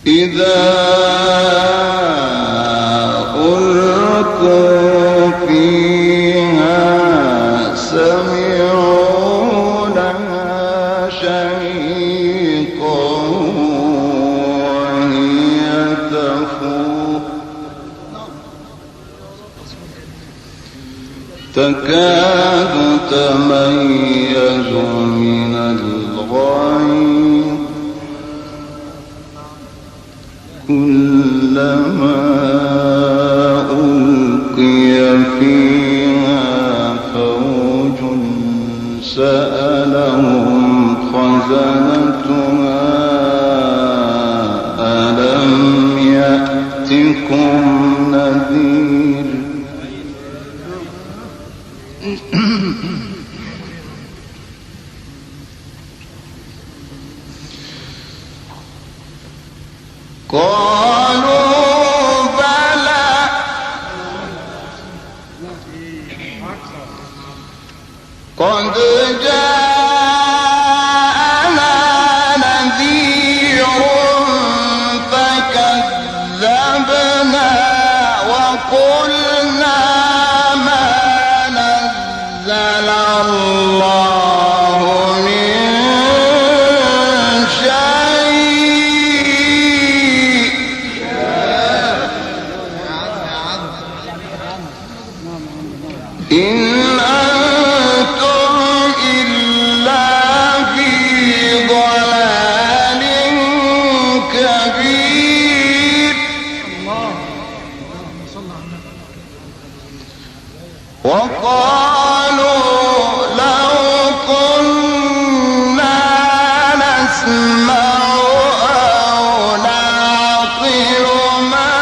إذا ألقوا فيها سمعوا لها شهيقا وهي تفور تكاد تميز من الغيظ كلما ألقي فيها فوج سألهم خزنتها ألم يأتكم نذير قالوا بلى قد جاءنا نذير فكذبنا وقلنا ما نزل الله من شيء إن أنتم إلا في ضلال كبير وقالوا لو كنا نسمع أو نعقل ما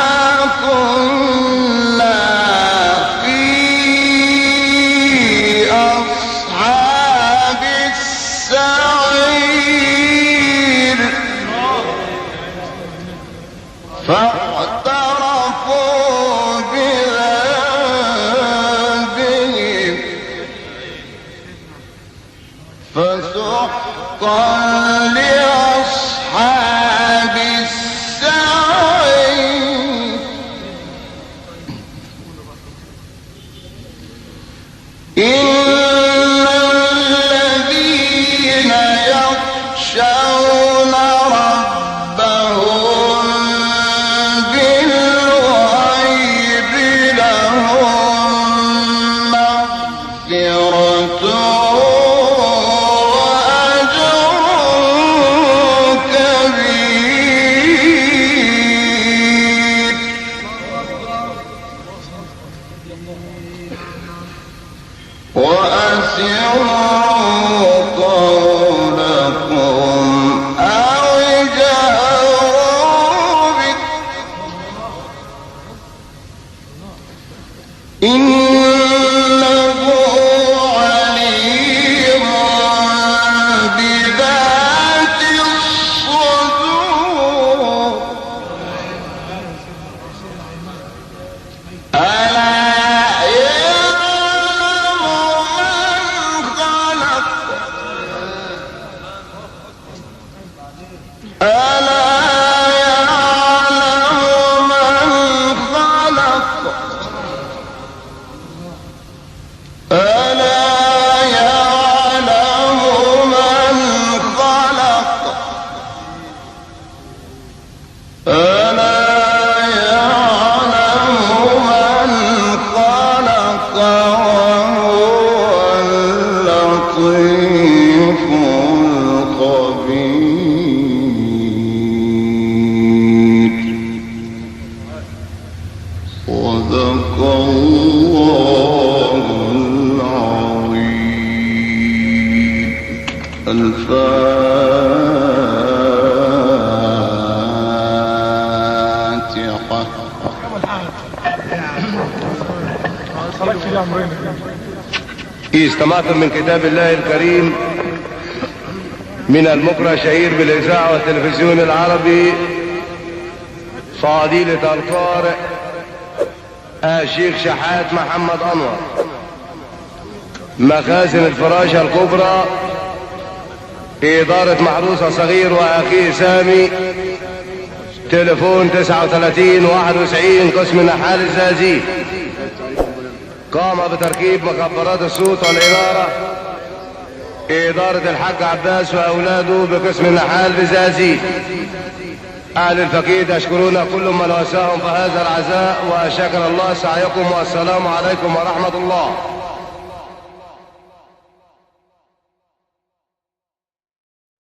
كنا في أصحاب السعير فاعترفوا بذنبهم فسحقا لأصحاب السعير إن الذين يخشون ربهم بالغيب لهم مغفرة وأجر كبير وأسروا قولكم أو اجهروا به إنه عليم بذات الصدور ألا يعلم من خلق ألا يعلم من خلق ألا يعلم من خلق ألا يعلم من خلق وهو اللطيف الخبير صدق الله العظيم الفاتحة. استمعتم من كتاب الله الكريم من المقرأ شهير بالإذاعة والتلفزيون العربي فضيلة القارئ الشيخ شحات محمد أنور، مخازن الفراشة الكبرى، إدارة محروسة صغير وأخيه سامي، تليفون 39 91 قسم نحال الزقازيق. قام بتركيب مكبرات الصوت والإنارة إدارة الحاج عباس وأولاده بقسم النحال بزقازيق. أهل الفقيد أشكرون كل من وساهم في هذا العزاء، وشكر الله سعيكم، والسلام عليكم ورحمة الله.